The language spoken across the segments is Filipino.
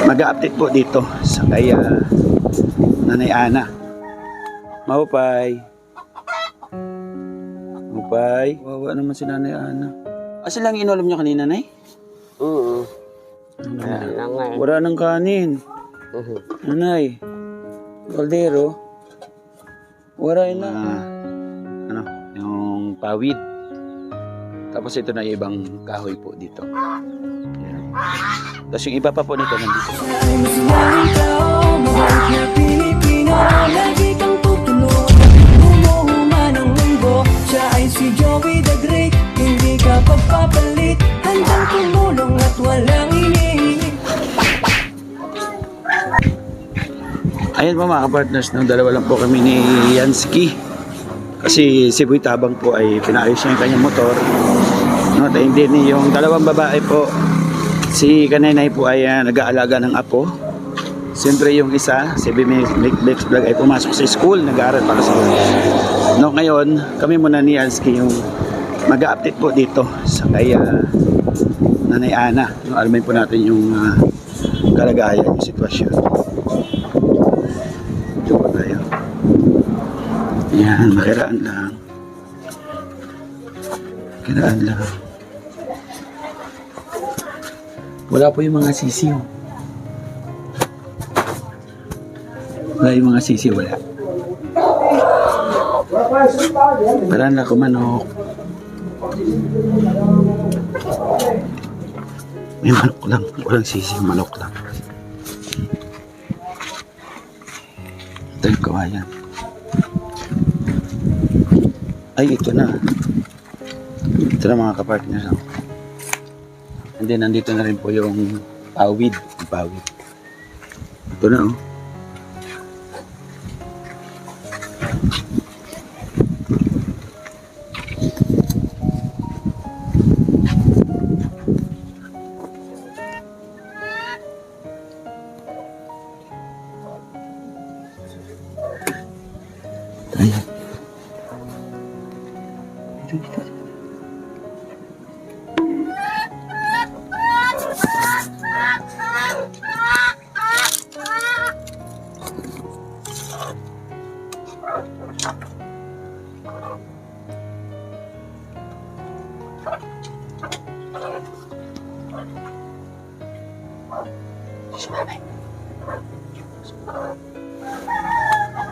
mag-update po dito sa kay Nanay Ana. Mapay. Mapay. Wawa naman si Nanay Ana. Asa lang inulam niyo kanina, Nay? Oo. Wala nang kanin. Nanay. Kaldero. Wala na. Ano? Yung pawid. Tapos ito na yung ibang kahoy po dito. Ayan. Tapos yung iba pa po nito nandito. Lagi kang tutulog, umuhuma ng mundo. Siya ay si Joey the Great, hindi ka pagpapalit. Handang tumulong at walang iniinip. Ayan po mga kapartners, no? Dalawa lang po kami ni Yansky. Kasi si Boy Tabang po ay pinaayos niya yung kanyang motor. No? At hindi yung dalawang babae po, si Kanenay po ay nag-aalaga ng apo. Siyempre yung isa, si Bex Vlog ay pumasok sa school, nag-aaral para sa no, ngayon, kami muna ni Yansky yung mag-update po dito sa kay Nanay Ana. No, alamin po natin yung kalagayan, yung sitwasyon. Ito po tayo. Yan, makiraan lang. Makiraan lang. Wala po yung mga sisiw. Wala yung mga sisiw, wala. Parang na kumanok. May manok lang. Walang sisiw, manok lang. Ito yung kawayan. Ay, ito na. Ito na mga kapartners. And then, nandito na rin po yung pawid. Yung pawid. Ito na, oh. Ayan. Dito.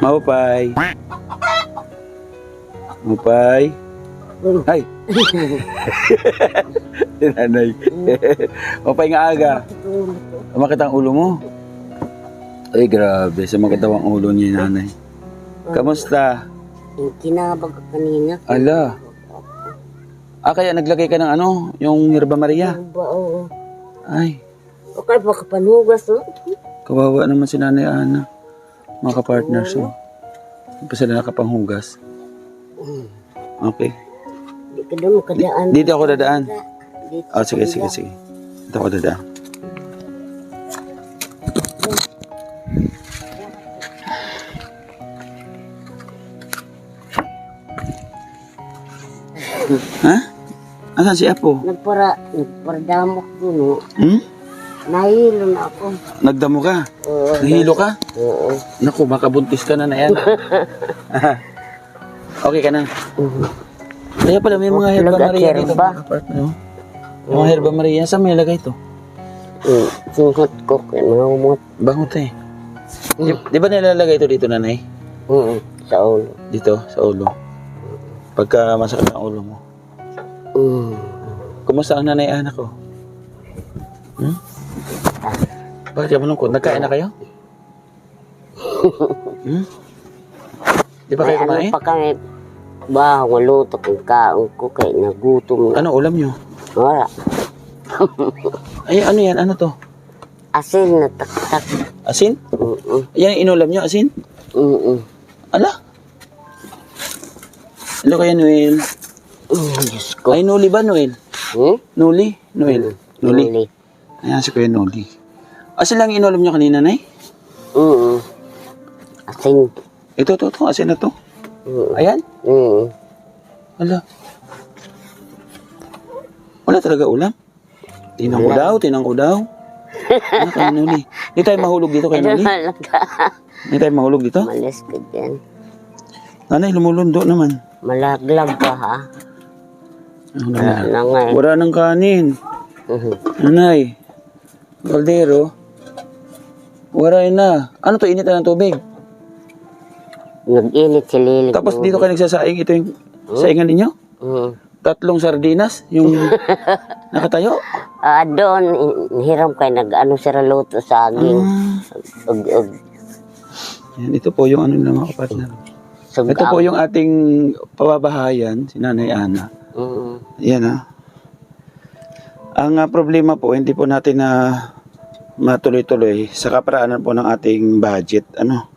Mapay. Mapay. Ay. Nanay. Mapay nga aga. Sumakit ang ulo mo. Ay, grabe. Sumakit daw ang ulo niya, nanay. Kamusta? Kinabag kanina. Ala. Kaya naglagay ka ng ano? Yung Herba Maria? Oo. Ay. O kaya baka panugas, no? Kawawa naman si Nanay Ana. Mga kapartners, oh. Hindi pa sila nakapanghugas. Okay. Di ka doon makadaan. Dito ako dadaan. Dito. Oh, sige. Dito ako dadaan. Ha? Asan si Apo? Nagparadamok doon, no? Nahilo na ako. Nagdamo ka? Oo. Nahilo ka? Oo. Naku, makabuntis ka na yan. Okay ka na? Kaya pala may mga Herba Maria dito. Mga partner, no? Mga Herba Maria. Saan may lagay ito? Singhot ko kaya mga umot. Bangot eh. Di ba nilalagay ito dito, nanay? Sa ulo. Dito, sa ulo. Pagka masakit ang ulo mo. Kumusta ang Nanay Ana ko? Bakit ka malungkot? Nagkain na kayo? Di ba kayo kumain? Ano pa kami? Ba, waluto kong kaong ko kaya nagutom na. Ano ulam nyo? Wala. Ay, ano yan? Ano to? Asin na taktak. Asin? Yan ang inulam nyo, asin? Ala? Ano kaya, Noel? Diyos ko. Ay, Nuli ba, Noel? Nuli? Noel? Nuli? Ayan si Kuya Noli. Asin lang inulam nyo kanina, Nay? Asin. Ito, asin na to. Ayan? Ala. Wala talaga ulam? Tinang ko daw. Ano kay Noli? Hindi tayo mahulog dito kay Noli. Hindi tayo mahulog dito. Malis ka dyan. Nanay, lumulundo naman. Malaglag ka ha. Ano Wala naman? na nga eh. Wala nang kanin. Nanay, kaldero. Wala na. Ano to, init na ng tubig? Nag-init si Lilig. Tapos dito kayo nagsasaing, ito yung saingan ninyo? 3 sardinas, yung nakatayo. Doon, hiram kayo nag-ano sila luto saging. Yan, ito po yung ano ng mga kapatid. Ito po yung ating pababahayan, si Nanay Ana. Yan ha. Ang problema po, hindi po natin na matuloy-tuloy sa kaparaanan po ng ating budget. Ano?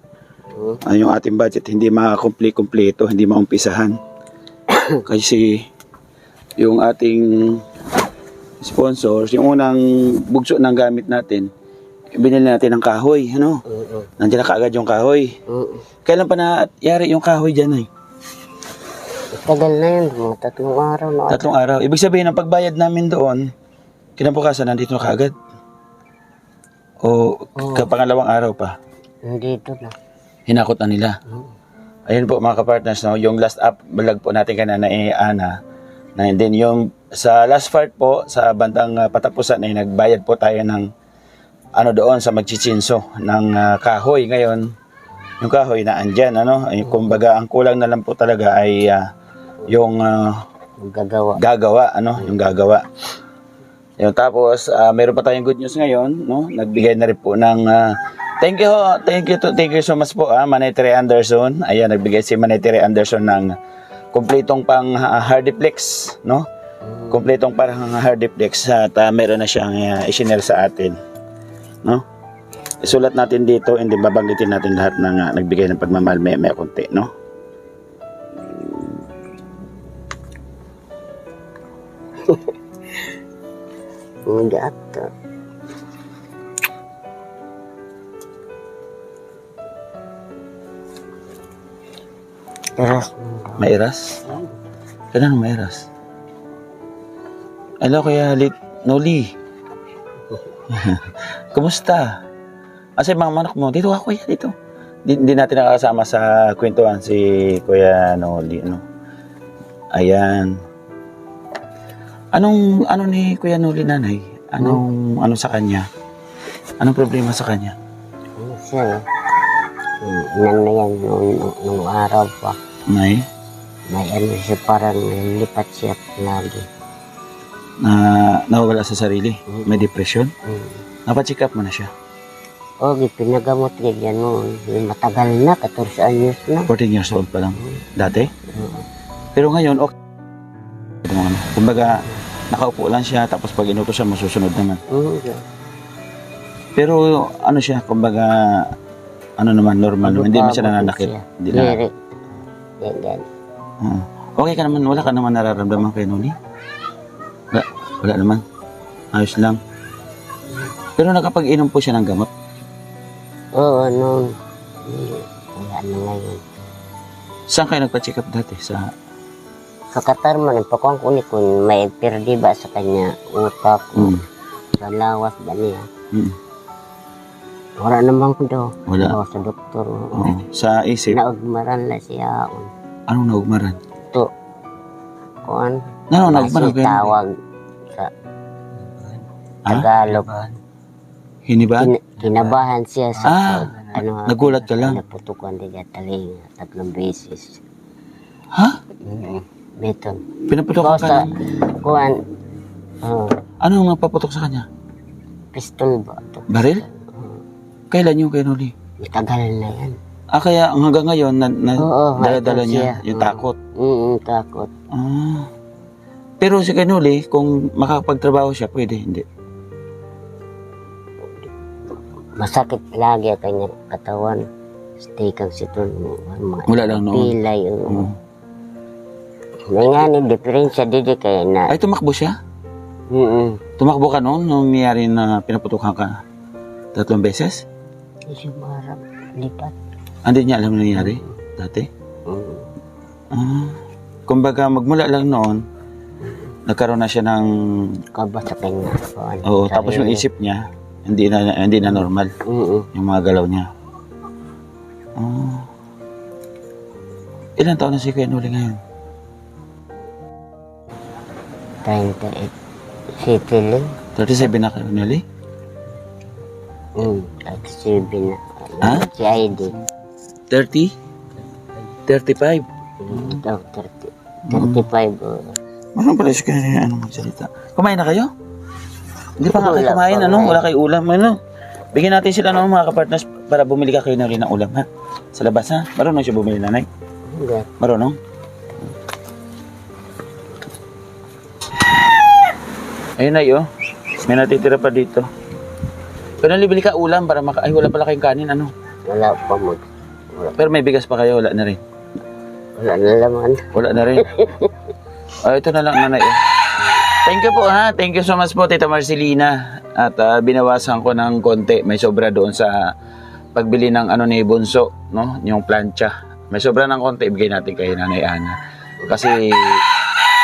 Yung ating budget hindi makakumpleto, hindi maumpisahan. Kasi yung ating sponsors, yung unang bugso ng gamit natin, binili natin ng kahoy, ano? Nandiyan na kaagad yung kahoy. Kailan pa nangyari yung kahoy dyan, ay? Tagal na yun, mga 3 araw na. 3 araw. Ibig sabihin, ang pagbayad namin doon, kinabukasan, nandito na kaagad. O kapangalawang araw pa, Nandito na. hinakot na nila. Ayun po mga kapartners, no? Yung last up, balag po natin kanina na Ana. And then yung sa last part po, sa bandang patapusan ay nagbayad po tayo ng ano doon sa magchichinso ng kahoy. Ngayon, yung kahoy na andyan, ano? Ay, kumbaga, ang kulang na lang po talaga ay yung gagawa, ano? Yung gagawa. Yung tapos, meron pa tayong good news ngayon, no? Nagbigay na rin po ng thank you so much po, Manay Tere Anderson. Ayan, nagbigay si Manay Tere Anderson ng kumpletong pang hardiplex, no? Kumpletong parang hardiplex at meron na siyang isinare sa atin, no? Isulat natin dito and then babanggitin natin lahat ng nagbigay ng pagmamahal may konti, no? Gata. Iras. May iras? Kailan may iras? Hello, Kuya Noli. Kumusta? Asa yung mga manok mo? Dito ako, Kuya, dito. Hindi natin nakakasama sa kwentuhan si Kuya Noli, ano? Ayan. Ano ni Kuya Noli, nanay? Ano sa kanya? Anong problema sa kanya? Siya, nan na yan nung araw pa. May May siya parang lipat siya lagi. Nawawala sa sarili? May depression? Napacheck up mo na siya? Pinagamot ganyan noon. Matagal na, 14 anyos na. 14 years old pa lang. Dati? Pero ngayon, okay. Kumbaga, nakaupo lang siya, tapos pag inuto siya, masusunod naman. Pero ano siya, kumbaga, ano naman, normal. Hindi man siya nananakit. Hindi na. Ganyan. Okay ka naman, wala ka naman nararamdaman kay Noli? Wala naman. Ayos lang. Pero nakapag-inom po siya ng gamot? Oo, noon. Wala na ngayon. Saan kayo nagpa-check up dati? Sa Katarman, ipakong kunin kung may perdi ba sa kanya utak, sa lawas ba niya. Wala naman ko daw. Wala. Sa doktor. Sa isip? Naugmaran na siya. Anong naugmaran? Ito. Kuan? Naugmaran kayo? Tawag sa Tagalog. Hiniban? Kinabahan siya sa nagulat ka lang? Naputukan din niya talinga 3 beses. Ha? Beton. Pinaputokan ka lang? Kuan. Anong napaputok sa kanya? Pistol ba? Baril? Kailan yung kay Noli? Matagal na yan. Kaya hanggang ngayon, dala-dala niya siya. yung takot. Takot. Pero si kay Noli, kung makakapagtrabaho siya, pwede, hindi. Masakit lagi ang kanyang katawan. Steak ang siton. Wala lang noon. Pilay. May nga ni diferensya dito kaya na. Ay, tumakbo siya? Tumakbo ka noon nung nangyari na pinaputukan ka 3 beses? Kasi marap, lipat. Hindi niya alam na nangyari dati? Kumbaga, magmula lang noon, nagkaroon na siya ng... Kaba sa kanya. Oo, tapos yung isip niya, Hindi na normal yung mga galaw niya. Oh. Ilan taon na si Kuya Noli ngayon? 38. City lang. 37 na Kuya Noli? 37 na. Ha? Si ID. 30? 35? Ito, 35. Ano pala si Kuya Noli? Ano magsalita? Kumain na kayo? Hindi pa nga kayo Wala kumain, pa, ano? eh. Wala kayo ulam, ano? Bigyan natin sila ng mga kapartners para bumili ka kayo na rin ng ulam, ha? Sa labas, ha? Marunong siya bumili, nanay? Hindi. Marunong? Ayun na yun. May natitira pa dito. Pero bili ka ulam para Ay, wala pala kayong kanin, ano? Wala pa mo. Pero may bigas pa kayo, wala na rin. Wala na laman. Wala na rin. Ito na lang, nanay. Thank you po, ha. Thank you so much po, Tita Marcelina. At binawasan ko ng konti. May sobra doon sa pagbili ng ano ni Bunso, no? Yung plancha. May sobra ng konti, ibigay natin kay Nanay Ana. Kasi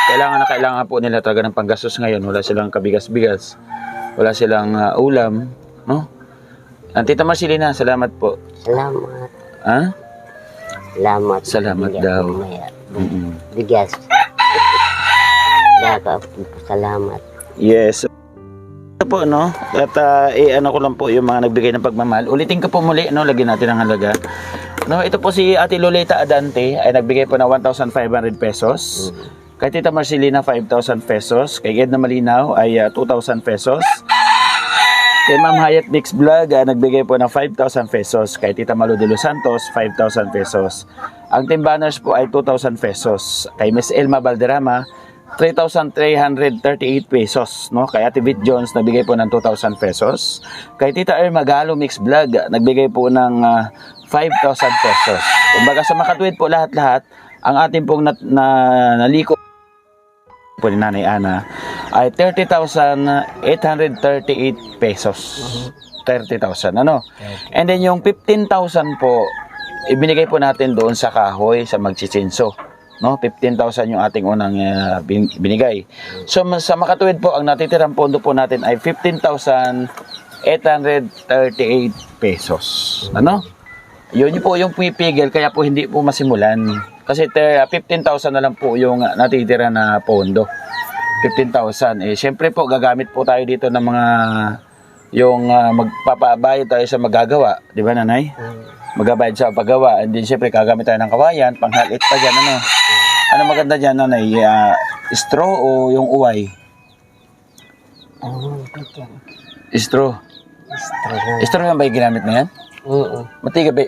kailangan po nila talaga ng panggastos ngayon. Wala silang kabigas-bigas. Wala silang ulam, no? Tita Marcelina, salamat po. Salamat. Ha? Salamat. Salamat Bigyan daw. ko maya. Mm-mm. Bigas. Salamat. Yes. Ito po, no? At ano ko lang po yung mga nagbigay ng pagmamahal. Ulitin ko po muli, no? Lagyan natin ang halaga. No, ito po si Ate Loleta Adante ay nagbigay po ng 1,500 pesos. Kay Tita Marcelina, 5,000 pesos. Kay Edna Malinaw ay 2,000 pesos. Kay Ma'am Hayat Mix Vlog, nagbigay po ng 5,000 pesos. Kay Tita Malu de Los Santos, 5,000 pesos. Ang Team Banners po ay 2,000 pesos. Kay Miss Elma Valderrama, 3,338 pesos, no? Kay Ate Bit Jones, nagbigay po ng 2,000 pesos. Kay Tita Erma Galo Mix Vlog, nagbigay po ng 5,000 pesos. Kumbaga sa makatwid po lahat-lahat, ang ating pong naliko po ni Nanay Ana ay 30,838 pesos. 30,000, ano? And then yung 15,000 po, ibinigay po natin doon sa kahoy, sa magchisinso. No, 15,000 yung ating unang binigay. So sa makatuwid po, ang natitirang pondo po natin ay 15,838 pesos. Ano? Yun po yung pipigil, kaya po hindi po masimulan. Kasi 15,000 na lang po yung natitira na pondo. 15,000. Siyempre po, gagamit po tayo dito ng mga yung magpapabayad tayo sa magagawa. Di ba, nanay? Magabayad sa paggawa. And then, siyempre, gagamit tayo ng kawayan. Panghalit pa dyan, ano? Ano maganda dyan, nanay? Straw o yung uway? Straw. Straw yan ba yung ginamit mo yan?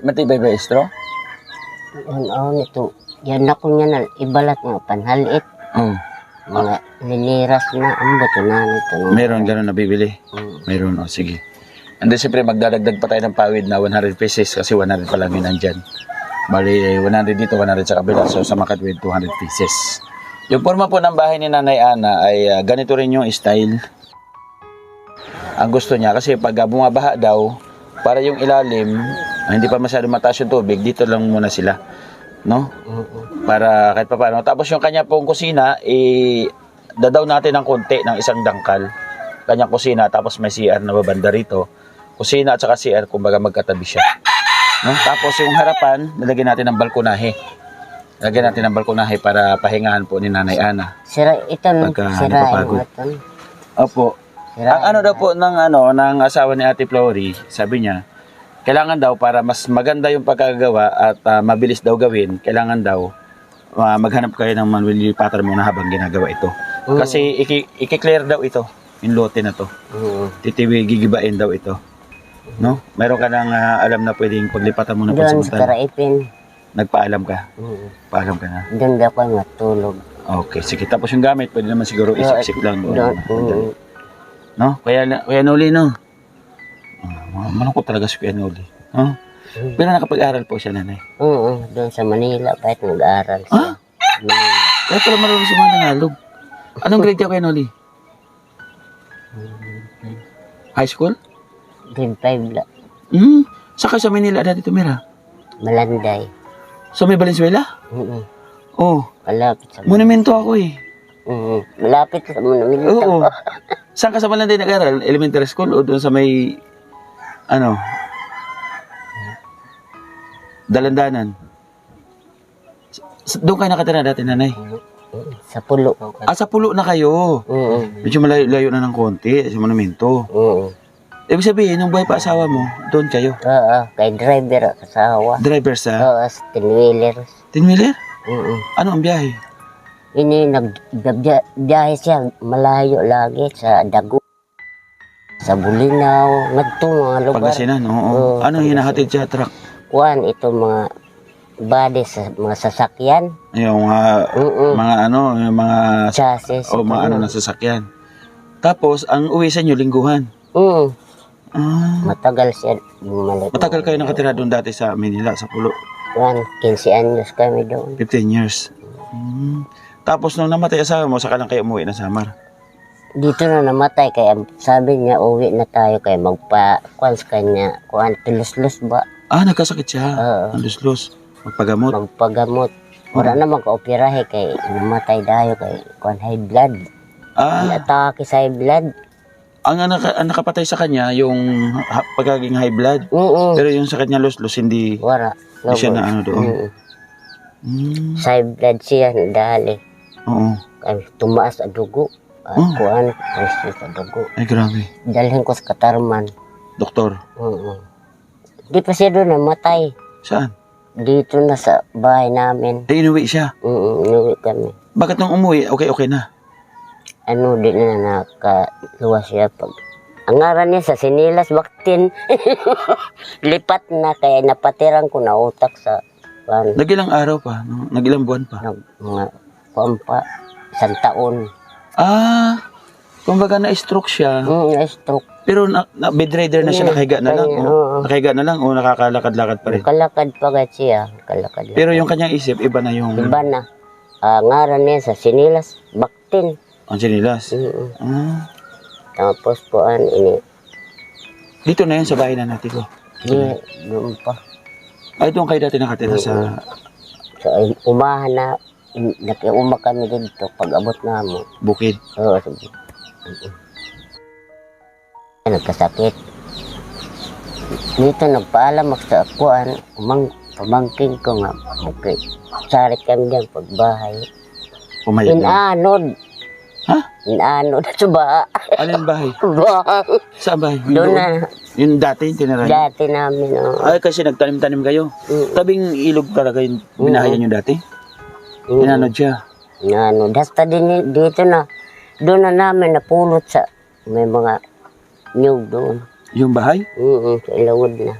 Matibay ba yung straw? Ito. Yan ako niya na ibalat nga panhalit. Mga niliras na ang bato na nito. Meron gano'n nabibili? Meron, sige. And then, siyempre, magdadagdag pa tayo ng pawid na 100 pesos kasi 100 pa lang yun nandyan. Bali, 100 dito, 100 sa kabila. So, sa makatwid, 200 pieces. Yung forma po ng bahay ni Nanay Ana ay ganito rin yung style. Ang gusto niya, kasi pag bumabaha daw, para yung ilalim, hindi pa masyado mataas yung tubig, dito lang muna sila. No? Para kahit pa paano. Tapos yung kanya pong kusina, dadaw natin ng konti ng isang dangkal. Kanyang kusina, tapos may CR na babanda rito. Kusina at saka CR, kumbaga magkatabi siya. No? Tapos yung harapan, nalagyan natin ng balkonahe. Lagyan natin ng balkonahe para pahingahan po ni Nanay Ana. Sira ito, Pagka sira napapagod. ito. Opo. Ang ano daw po ng asawa ni Ate Flory, sabi niya, kailangan daw para mas maganda yung pagkagawa at mabilis daw gawin, kailangan daw maghanap kayo ng manual pattern muna habang ginagawa ito. Kasi i-clear daw ito, yung lote na to. Gigibain daw ito. No? Meron ka nang alam na pwedeng paglipatan mo na Doon sa pansamantala. Karaipin. Nagpaalam ka? Paalam ka na? Doon daw ako matulog. Okay, sige. Tapos yung gamit, pwede naman siguro isip-sip lang doon. No? Kaya Noli, no? Malungkot talaga si Kuya Noli. No? Pero nakapag-aral po siya, nanay. Oo, doon sa Manila, kahit nag-aaral siya. Manila. Kaya pala marunong si mga Tagalog. Anong grade ka, Kuya Noli? High school? Grade 5 lang. Saka sa Manila dati tumira? Malanday. So may Valenzuela? Oh, Malapit sa monumento ako eh. Malapit sa monumento. Oo. Saan ka sa Malanday nag-aral? Elementary school o doon sa may, ano, Dalandanan? Doon kayo nakatira dati, nanay? Sa pulo. Sa pulo na kayo. Medyo malayo na ng konti sa monumento. Ibig sabihin, nung buhay pa asawa mo, doon kayo? Oo, kay driver kasawa. Driver sa Oo, sa tinwheeler. Tinwheeler? Ano ang biyahe? Ini nagbiyahe siya malayo lagi sa Dagu. Sa Bulinaw, nagto mga lugar. Pangasinan, oo. Oo, Anong hinahatid sa truck? Kuan ito mga body sa mga sasakyan. Yung mga ano, yung mga Chassis. o mga ano na sasakyan. Tapos, ang uwi sa inyo, lingguhan. Matagal siya bumalik. Matagal kayo nakatira doon dati sa Manila, sa Pulo. Kuan, 15 anyos kami doon. 15 years. Tapos, nung namatay asawa mo, saka lang kayo umuwi na Samar. Dito na namatay kaya sabi niya uwi na tayo kaya magpa-kuan sa kanya. Kuan, tulus-lus ba? Nagkasakit siya. Ang luslos. Magpagamot. Magpagamot. Wala naman ka-operahe kay namatay tayo kay kuan high blood. Atake sa high blood. Ang nakapatay sa kanya, yung pagkaging high blood. Pero yung sakit niya luslos, hindi Wala. siya na ano doon. Sa high blood siya nadali. Oo. Kaya tumaas ang dugo. Kuan, krisis sa dugo. Ay, grabe. Dalhin ko sa Katarman. Doktor. Di pa siya doon namatay. Saan? Dito na sa bahay namin. Ay, inuwi siya. Inuwi kami. Bakit nung umuwi, okay na? Ano, di na nakaluwas siya pag... Ang ngaran niya sa Sinilas, Baktin. Lipat na, kaya napatiran ko na utak sa... Nagilang araw pa, no? Nagilang buwan pa. Mga kuwan pa, isang taon. Kumbaga na-stroke siya. Na-stroke. Pero bedridden na siya, nakahiga na lang. Nakahiga na lang o nakakalakad-lakad pa rin. Nakalakad pa ka siya. Nakalakad. Pero yung kanyang isip, iba na yung... Iba na. Ngaran niya sa Sinilas, Baktin. Ang sinilas. Tapos kuan ini. Dito na yun sa bahay na natin ko. Doon pa. Ay, doon kayo dati nakatira sa... So, umahan na. Nakiuma kami dito pag abot na mo. Bukid. Oo, sige. Nagkasakit. Dito nagpaalam ako sa kuan. Pamangking ko nga. Okay. Sarit kami dyan pagbahay. Pumayag na. Inanod. Inanod sa baha. Alin bahay? Baha. Saan bahay? Doon na. Yung dati, yung tinirahan? Dati namin. Ay, kasi nagtanim-tanim kayo. Tabing ilog talaga yung binahayan nyo dati? Inanod siya? Inanod. Hasta din dito na. Doon na namin napulot sa may mga nyug doon. Yung bahay? Sa ilawod na.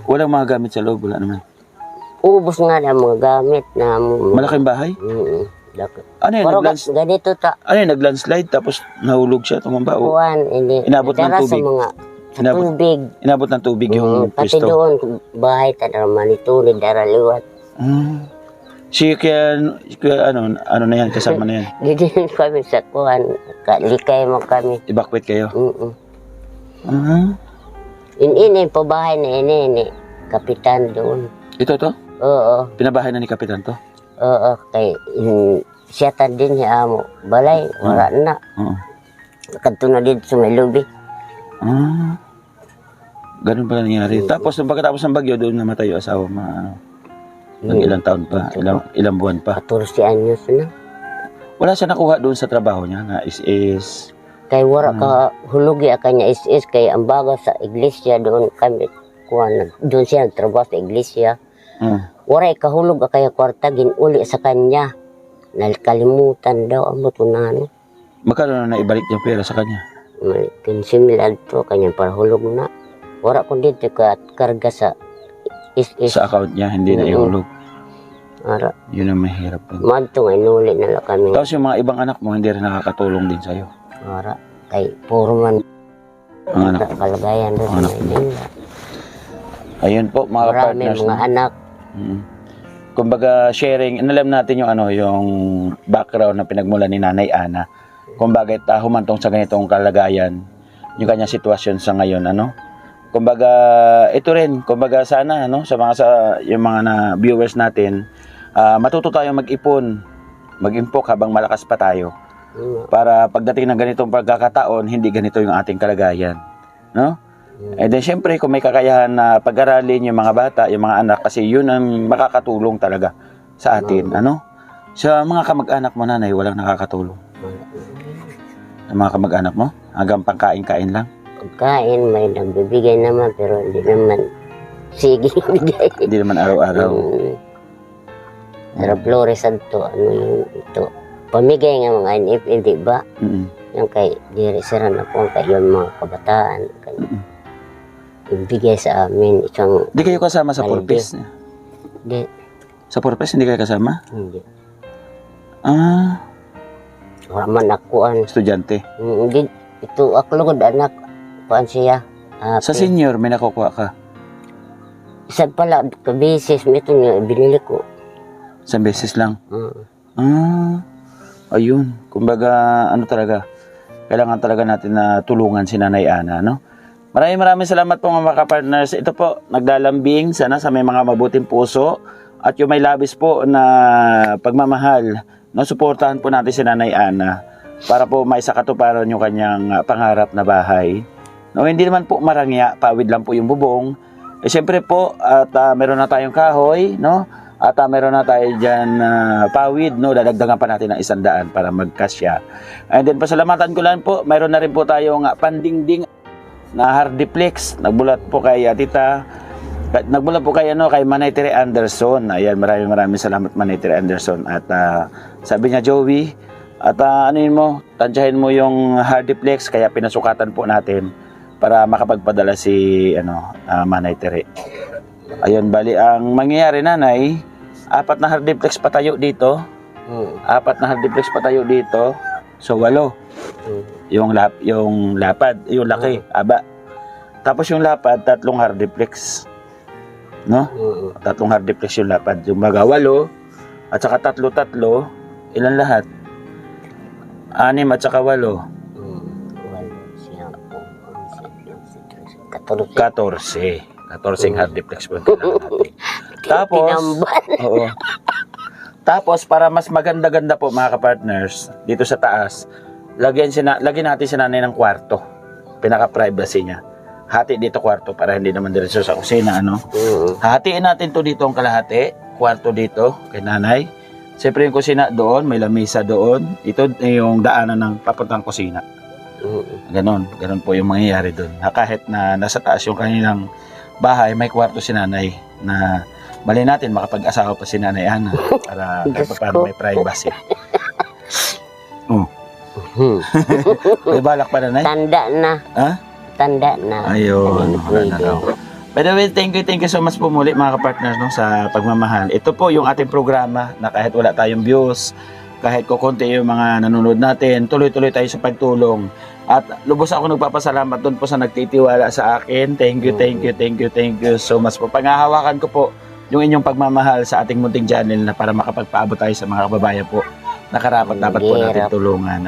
Walang mga gamit sa loob, wala naman. Ubus nga na mga gamit na. Malaking bahay? Ano yun? Pero ganito ta. Ano yun? Nag-landslide tapos nahulog siya, tumamba? Kuwan, hindi. Inabot ng tubig? Sa tubig. Inabot ng tubig yung Pati pwesto? doon, bahay ta manitulid, daraliwat. Kaya ano na yan, kasama na yan? Dito kami sa kuwan, likay mo kami. Evacuate kayo? Ini po bahay na ini, kapitan doon. Ito to? Oo. Pinabahay na ni Kapitan to? Oo, kay siya ta din niya amo. Balay, wala na. Kadto na dito sa may lobby. Ganun pala nangyari. Tapos, nung pagkatapos ng bagyo, doon namatay yung asawa mo. Ilang taon pa, ilang buwan pa. 14 anyos na. Wala siya nakuha doon sa trabaho niya na is Kay wala ka hulugi kanya is kay ang bago sa iglesia doon kami kuan doon siya nagtrabaho sa iglesia. Wala kahulog kaya kwarta ginuli sa kanya. Nakalimutan daw ang butunan. Magkano na naibalik yung pera sa kanya? May 15,000 to kanya para hulog na. Wala ko dito ka karga sa is Sa account niya, hindi na ihulog. Ara. Yun ang mahirap. Madto nga inuli na lang kami. Tapos yung mga ibang anak mo, hindi rin nakakatulong din sa'yo. Ara. Kay puro man Ang anak. kalagayan doon sa Maynila. Ayun po, mga Marami partners. mga anak. Kumbaga, sharing, inalam natin yung yung background na pinagmula ni Nanay Ana. Kung bakit humantong sa ganitong kalagayan, yung kanyang sitwasyon sa ngayon, Kumbaga, ito rin, kumbaga sana, sa yung mga viewers natin, matuto tayong mag-ipon, mag-impok habang malakas pa tayo. Para pagdating ng ganitong pagkakataon, hindi ganito yung ating kalagayan. No? And then syempre, kung may kakayahan na pag-aralin yung mga bata, yung mga anak, kasi yun ang makakatulong talaga sa atin. Ano? Sa mga kamag-anak mo, nanay, walang nakakatulong. Sa mga kamag-anak mo? Hanggang pangkain-kain lang? Pagkain, may nagbibigay naman, pero hindi naman sige bigay. Hindi naman araw-araw. Pero Flores to, ano yung ito. Pamigay nga mga NFL, di ba? Yung kay Jerry Serrano po, kay yung mga kabataan. Ibigay sa amin isang... Hindi kayo kasama sa Holiday. purpose? Hindi. Sa purpose, hindi kayo kasama? Hindi. Ah, Wala man akuan. estudyante. Hindi. Ito, aklugod anak. Kuan siya. Sa senior, may nakukuha ka? Isa pala, kabisis, ito niya, binili ko. Isang beses lang? Ayun. Kumbaga, ano talaga, kailangan talaga natin na tulungan si Nanay Ana, no? Maraming salamat po mga ka-partners. Ito po, naglalambing sana sa may mga mabuting puso at yung may labis po na pagmamahal, no? Suportahan po natin si Nanay Ana para po may sakatuparan yung kanyang pangarap na bahay. No, hindi naman po marangya, pawid lang po yung bubong. Siyempre po, at meron na tayong kahoy, no? At meron na tayo dyan pawid, no? Dadagdagan pa natin ng 100 para magkasya. And then pasalamatan ko lang po, meron na rin po tayong pandingding na hardiplex. Nagbulat po kay tita. Nagbulat po kay kay Manay Tere Anderson. Ayan, maraming salamat Manay Tere Anderson. At sabi niya, Joey, at tansyahin mo yung hardiplex, kaya pinasukatan po natin para makapagpadala si Manay Tere. Ayun, bali ang mangyayari, nanay, 4 na hardiplex patayo dito. 4 na hardiplex patayo dito. So 8. Yung lapad, yung laki, aba. Tapos yung lapad, 3 hardiplex. No? 3 hardiplex yung lapad. Yung mga 8 at saka 3, ilan lahat? 6 at saka 8. 14 hardiplex po ang kailangan natin. Tapos, oo. Tapos, para mas maganda-ganda po mga ka-partners, dito sa taas, lagyan natin si nanay ng kwarto. Pinaka-privacy niya. Hati dito kwarto para hindi naman diretso sa kusina, Hatiin natin to dito ang kalahati. Kwarto dito kay nanay. Siyempre yung kusina doon, may lamesa doon. Ito yung daanan ng papuntang kusina. Ganon po yung mangyayari doon. Kahit na nasa taas yung kanilang bahay, may kwarto si nanay na mali natin makapag-asawa pa si Nanay Ana para kahit paano may privacy. May balak pa nanay? Tanda na. Ha? Tanda na. Ayun. Wala na raw. By the way, thank you so much po muli mga kapartners sa pagmamahal. Ito po yung ating programa na kahit wala tayong views, kahit kukunti yung mga nanonood natin, tuloy-tuloy tayo sa pagtulong. At lubos ako nagpapasalamat doon po sa nagtitiwala sa akin. Thank you so much po. Pangahawakan ko po yung inyong pagmamahal sa ating munting channel na para makapagpaabot tayo sa mga kababayan po na karapat dapat po natin tulungan.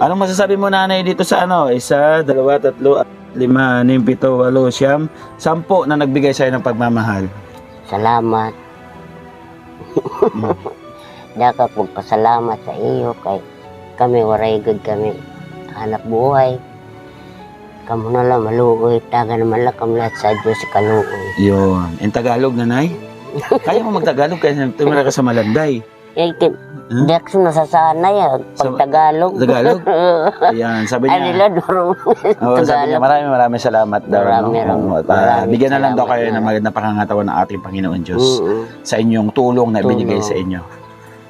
Anong masasabi mo nanay dito sa 1, 2, 3, 4, 5, 6, 7, 8, 9, 10 na nagbigay sa'yo ng pagmamahal? Salamat. Daka po pasalamat sa iyo kay kami waray good kami anak buhay. Kamu na lang maluoy, taga naman lang kami lahat sa Diyos sa kaluoy. Yun. In Tagalog, nanay? Kaya mo mag-Tagalog kaya tumira ka sa Malanday. Di ako nasasanay pag Tagalog. Tagalog? Ayan, sabi niya. Ay nila, duro. Sabi niya, maraming salamat daw. Maraming Bigyan na lang daw salamat kayo ng magandang pangangatawan ng ating Panginoon Diyos sa inyong tulong na ibinigay sa inyo.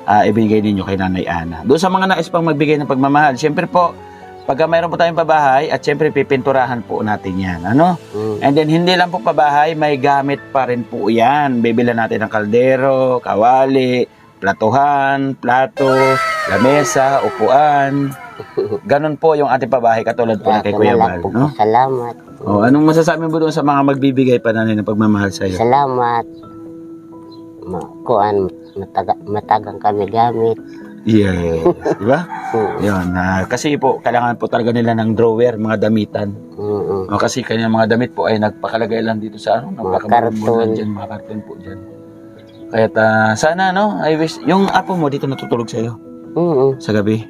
Ibinigay ninyo kay Nanay Ana. Doon sa mga nais pang magbigay ng pagmamahal, siyempre po, pagka mayroon po tayong pabahay, at siyempre pipinturahan po natin yan. And then hindi lang po pabahay, may gamit pa rin po yan. Bibilan natin ng kaldero, kawali, platuhan, plato, lamesa, upuan. Ganon po yung ating pabahay katulad po na kay Kuya Bal. Salamat. Anong masasabi mo doon sa mga magbibigay pa nanay ng pagmamahal sa iyo? Salamat. Kuan, matagang kami gamit. Yes, di ba? Yun, kasi po, kailangan po talaga nila ng drawer, mga damitan. Kasi kanyang mga damit po ay nagpakalagay lang dito sa karton. Mga karton po dyan. Kaya sana, I wish, yung apo mo dito natutulog sa'yo sa gabi.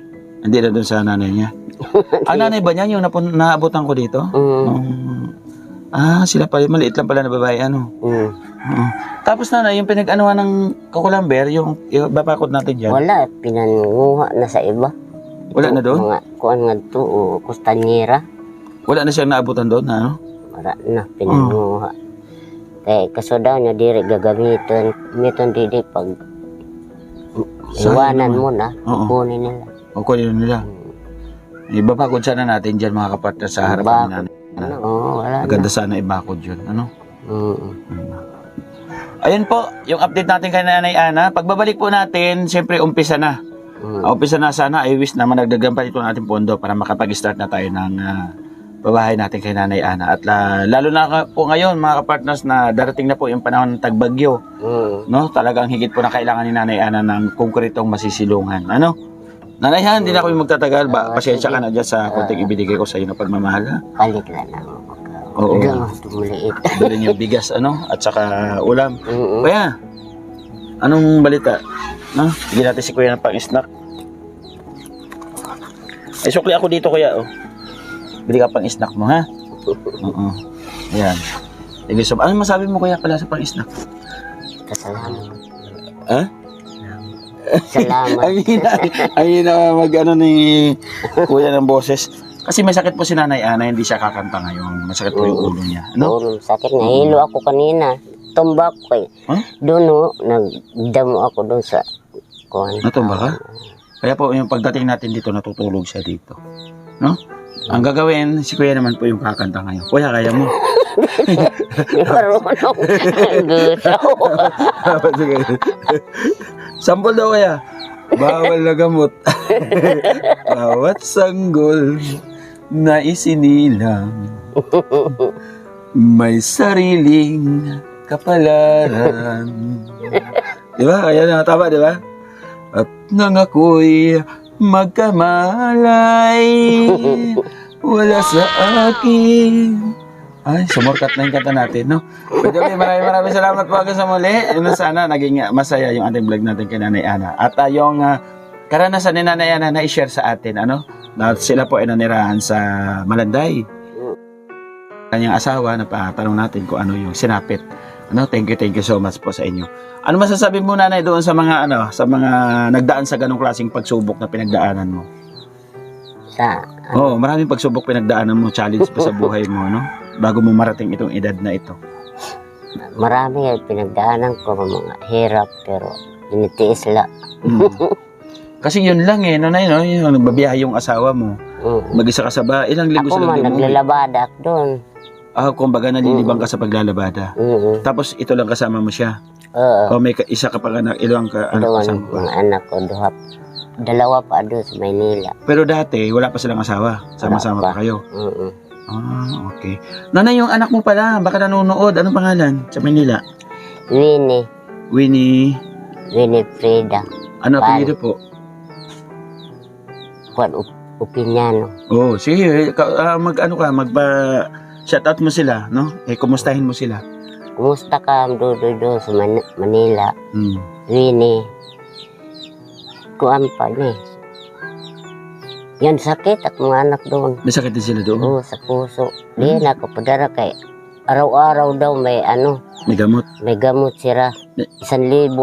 Hindi na doon sa nanay niya. Ang nanay ba niya yung naabutan ko dito? Sila pala, maliit lang pala na babae, ano? Tapos nanay, yung pinag-anuhan ng kukulamber, yung babakod natin dyan. Wala, pinanguha na sa iba. Wala na doon? Mga kuan nga to, kustanyera. Wala na siyang naabutan doon, ano? Wala na, pinanguha. Kaya kaso daw niya diri gagamitin. Gamitin diri pag iwanan mo na, kunin nila. O kunin nila. Ibabakod sana natin dyan mga kapartner sa harapan ni nanay. Wala Maganda sana ibakod yun, ano? na. Ayun po, yung update natin kay Nanay Ana. Pagbabalik po natin, siyempre umpisa na. Umpisa na sana, I wish na managdagan pa ito natin pondo para makapag-start na tayo ng babahay natin kay Nanay Ana. At lalo na po ngayon mga kapartners na darating na po yung panahon ng tagbagyo. No? Talagang higit po na kailangan ni Nanay Ana ng konkretong masisilungan. Ano? Nanay Han, hindi na ako yung magtatagal. Pasensya ka na dyan sa konting ibinigay ko sa iyo na pagmamahal. Ha? Palit lang ako. Oo. Tumuliit. Dali niyo bigas, ano? At saka ulam. Kaya, anong balita? No? Bigyan natin si Kuya ng pang-snack. Ay, sukli ako dito, Kuya. Oh. Bili ka pang-snack mo, ha? Oo. Ayan. Thank you so much. Ano masabi mo, Kuya, pala sa pang-snack? Kasalamat. Ha? Salamat. Ang hina mag-ano ni Kuya ng boses. Kasi may sakit po si Nanay Ana, hindi siya kakanta ngayon. Masakit po yung ulo niya. Ano? Ulo, sakit. Nahilo ako kanina. Tumba ko eh. Huh? Doon nagdamo ako doon sa kuwan. Natumba ka? Kaya po yung pagdating natin dito, natutulog siya dito. No? Ang gagawin, si Kuya naman po yung kakanta ngayon. Kuya, kaya mo? Marunong. Gusto. Sige. Sampol daw kaya. Bawal na gamot. Bawat sanggol na isinilang may sariling kapalaran. Di ba? Kaya na, tama, di ba? At nang ako'y magkamalay, wala sa akin. Ay, sumurkat na yung kanta natin, no? Pero maraming salamat po hanggang sa muli. Sana naging masaya yung ating vlog natin kay Nanay Ana. At yung karanasan ni Nanay Ana na i-share sa atin, ano? Na sila po ay nanirahan sa Malanday. Kanyang asawa, napatanong natin kung ano yung sinapit. Ano? Thank you so much po sa inyo. Ano masasabi mo, Nanay, doon sa mga nagdaan sa ganong klaseng pagsubok na pinagdaanan mo? Maraming pagsubok pinagdaanan mo, challenge pa sa buhay mo, no? Bago mo marating itong edad na ito. Marami pinagdaanan ko mga hirap pero tinitiis lang. Kasi yun lang Nanay, no? Yung nagbabiyahe yung asawa mo. Mag-isa ka sa bahay, ilang linggo ako sa man, naglalabada doon. Kumbaga nalilibang ka sa paglalabada. Tapos ito lang kasama mo siya. O may isa ka pang anak, ilang ka anak kasama pa? Mga anak ko, dalawa pa doon sa Maynila. Pero dati, wala pa silang asawa. Sama-sama pa kayo. Okay. Nanay, yung anak mo pala, baka nanonood. Anong pangalan sa Manila? Winnie Frida. Ano apelyido po? Juan Opiniano. Sige. Shoutout mo sila, no? Kumustahin mo sila. Kumusta ka doon sa Manila? Winnie. Kuan pa niya. Yan sakit at mga anak doon. May sakit din sila doon? Sa puso. Di na ako padara kay araw-araw daw may May gamot? May gamot sila. 1,000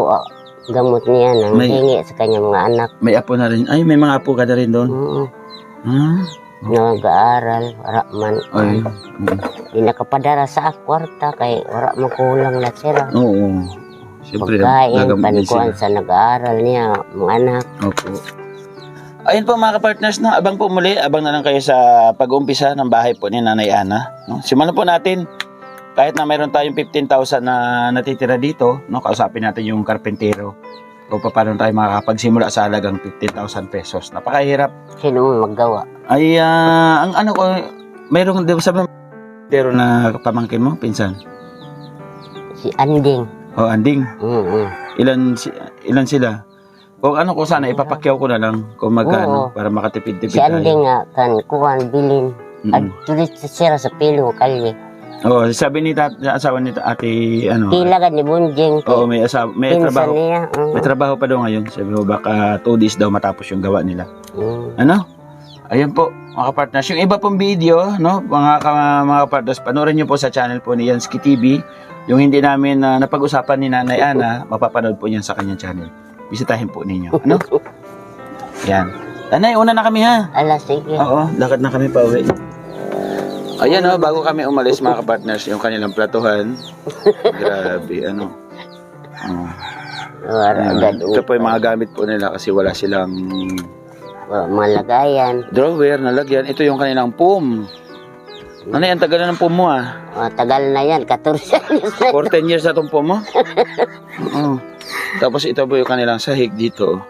gamot niya nang hingi sa kanyang mga anak. May apo na rin. Ay, may mga apo ka na rin doon? Nag-aaral, wala man. Di nakapadara sa kwarta kay wala makulang na sila. Siyempre, pagkain, panikuan sa nag-aaral niya, mga anak. Ayun po mga ka-partners, no? Abang po muli, abang na lang kayo sa pag-umpisa ng bahay po ni Nanay Ana. No? Simulan po natin, kahit na mayroon tayong 15,000 na natitira dito, no? Kausapin natin yung karpentero kung paano tayo makakapagsimula sa halagang 15,000 pesos. Napakahirap. Sino mo maggawa? Ay, ang ano ko, mayroong sabi ng karpentero na pamangkin mo, pinsan? Si Anding. Anding? Ilan sila? Kung sana ipapakyaw ko na lang kung magkano para makatipid-tipid si Anding nga kan kuhan bilin. At tulit sira sa pilo kalye. Oh, sabi ni asawa ni ate, ano, Kilagan ni Bunjing. oo, may asawa, may Pinsan trabaho. niya. May trabaho pa daw ngayon. Sabi mo, baka 2 days daw matapos yung gawa nila. Ano? Ayan po, mga partners. Yung iba pong video, no, mga partners, panoorin nyo po sa channel po ni Yansky TV. Yung hindi namin napag-usapan ni Nanay Ana, mapapanood po niyan sa kanyang channel. Bisitahin po ninyo. Ano? Yan. Nanay, una na kami ha. Ala, sige. Oo, lakad na kami pa uwi. Ayan o, bago kami umalis mga partners, yung kanilang platuhan. Grabe, ano. Ayan. Ito po yung mga gamit po nila kasi wala silang Malagayan. drawer na lagyan. Ito yung kanilang pum. Ano yan, tagal na ng pum mo Tagal na yan, 14 years na. 14 years na itong pum mo? Oo. Tapos ito po yung kanilang sahig dito.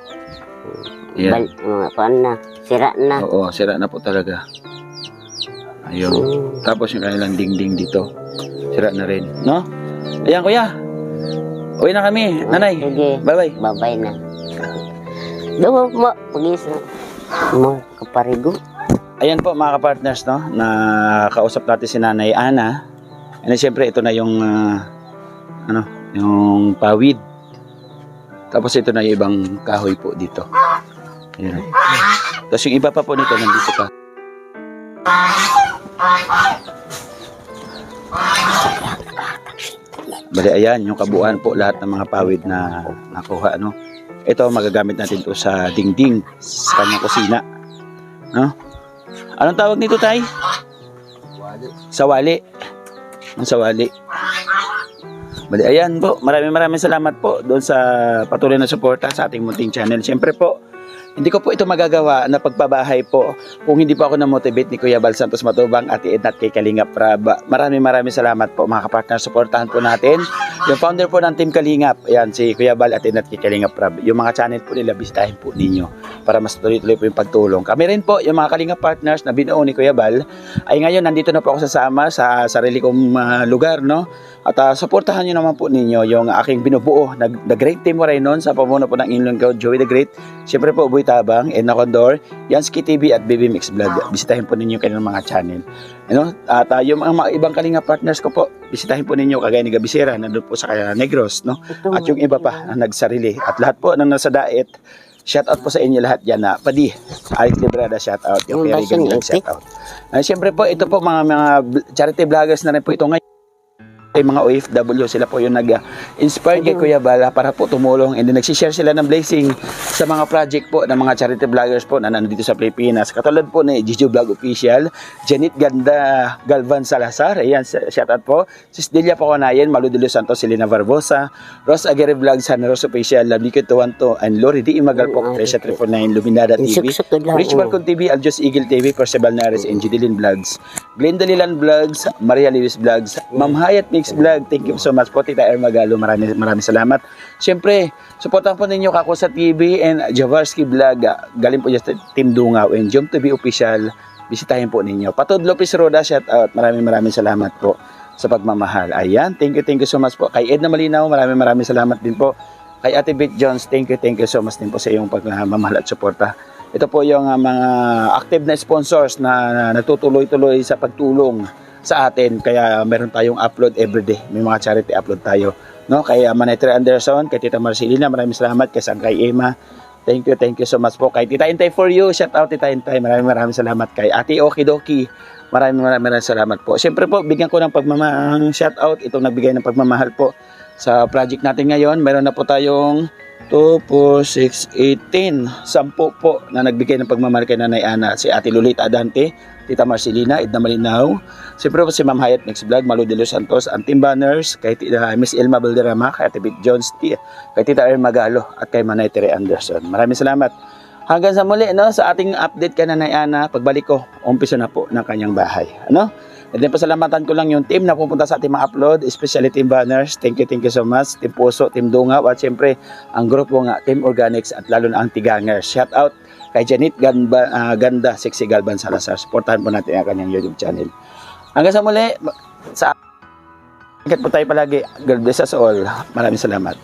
Yan. Kuan na, sira na. Oo, sira na po talaga. Ayun. Tapos yung kanilang dingding dito. Sira na rin. No? Ayan, kuya. Uwi na kami. Nanay. Sige. Bye-bye. Babay na. Doon mo, pag-is na. Mo, kaparigo. Ayan po mga ka-partners, no? Na kausap natin si Nanay Ana. And siyempre ito na yung yung pawid. Tapos ito na yung ibang kahoy po dito. Ayan. Tapos yung iba pa po nito nandito pa. Bali ayan yung kabuuan po lahat ng mga pawid na nakuha, no? Ito magagamit natin to sa dingding sa kanyang kusina. No? Anong tawag nito, tay? Sawali. Ang sawali. Bali, ayan po. Maraming salamat po doon sa patuloy na suporta sa ating munting channel. Siyempre po, hindi ko po ito magagawa na pagpabahay po kung hindi po ako na-motivate ni Kuya Bal Santos Matubang at Ednat kay Kalingap Prab. Maraming salamat po mga kapartner. Suportahan po natin yung founder po ng Team Kalingap. Ayan, si Kuya Bal at Ednat kay Kalingap Prab. Yung mga channel po nila, bisitahin po ninyo para mas tuloy-tuloy po yung pagtulong. Kami rin po, yung mga Kalingap partners na binuo ni Kuya Bal, ay ngayon nandito na po ako sasama sa sarili kong lugar, no? At suportahan nyo naman po ninyo yung aking binubuo na The Great Team Waray noon sa pamuno po ng inyong lingkod, Joey the Great. Siyempre po, Boy Tabang, Edna Condor, Yansky TV at Baby Mix Vlog. Bisitahin po ninyo kanilang mga channel. Ano? At yung mga ibang Kalinga partners ko po, bisitahin po ninyo kagaya ni Gabisera, nandun po sa kaya Negros, no? At yung iba pa na nagsarili. At lahat po ng nasa daet, shout out po sa inyo lahat yan na Padi, Alex Librada, shout out. Yung Perry Ganggang, shout out. Siyempre po, ito po mga charity vloggers na rin po ito ngayon. Yung mga OFW, sila po yung nag-inspire kay Kuya Bala para po tumulong and then nagsishare sila ng blessing sa mga project po ng mga charity vloggers po na nandito sa Pilipinas. Katulad po ni Gigi Vlog Official, Janet Ganda Galvan Salazar, ayan, shout out po. Sis Delia Paconayan, Malu de Los Santos, Selena Barbosa, Ross Aguirre Vlog, San Rose Official, Lablico Tuwanto, and Lori D. Magalpok, Tresha 349, Luminada TV, Rich Balcon TV, Aljos Eagle TV, Percival Nares, and Jidilin Vlogs, Glenda Lilan Vlogs, Maria Lewis Vlogs, Ma'am Hayat Mix Vlog, thank you so much po, Tita Er Magalo, maraming salamat. Siyempre, supportan po ninyo Kakusa TV and Javarski Vlog, galing po dyan sa Team Dungaw and Jom TV Official, bisitahin po ninyo. Patod Lopez Roda, shout out, maraming salamat po sa pagmamahal. Ayan, thank you so much po. Kay Edna Malinaw, maraming salamat din po. Kay Ate Beth Jones, thank you so much din po sa iyong pagmamahal at suporta. Ito po yung mga active na sponsors na nagtutuloy-tuloy sa pagtulong sa atin, kaya meron tayong upload everyday, may mga charity upload tayo, no? Kay Manetri Anderson, kay Tita Marcelina, maraming salamat. Kay Sangkay Emma, thank you so much po. Kay Tita Intay for you, shout out Tita Intay, maraming salamat. Kay Ate Okidoki, maraming salamat po. Siyempre po, bigyan ko ng shout out itong nagbigay ng pagmamahal po sa project natin ngayon. Meron na po tayong 2, 4, 6, 18, 10 po na nagbigay ng pagmamahal kay Nanay Ana. Si Ate Lolita Adante, Tita Marcelina, Edna Malinaw, siyempre po si Ma'am Hayat Mix Vlog, Malu de Los Santos, ang Team Banners, kay Miss Elma Valderrama, kay Ate Beth Jones, kay Tita Er Magalo, at kay Manay Tere Anderson. Maraming salamat. Hanggang sa muli, no, sa ating update kay Nanay Ana, pagbalik ko, umpisa na po ng kanyang bahay. Ano? And then pasalamatan ko lang yung team na pupunta sa ating mga upload, especially Team Banners. Thank you so much. Team Puso, Team Dungaw, at siyempre ang grupo nga, Team Organics, at lalo na ang Tigangers. Shout out kay Janet Ganda, Sexy Galvan Salazar. Supportahan po natin ang kanyang YouTube channel. Hanggang sa muli, ingat po tayo palagi. God bless us all. Maraming salamat.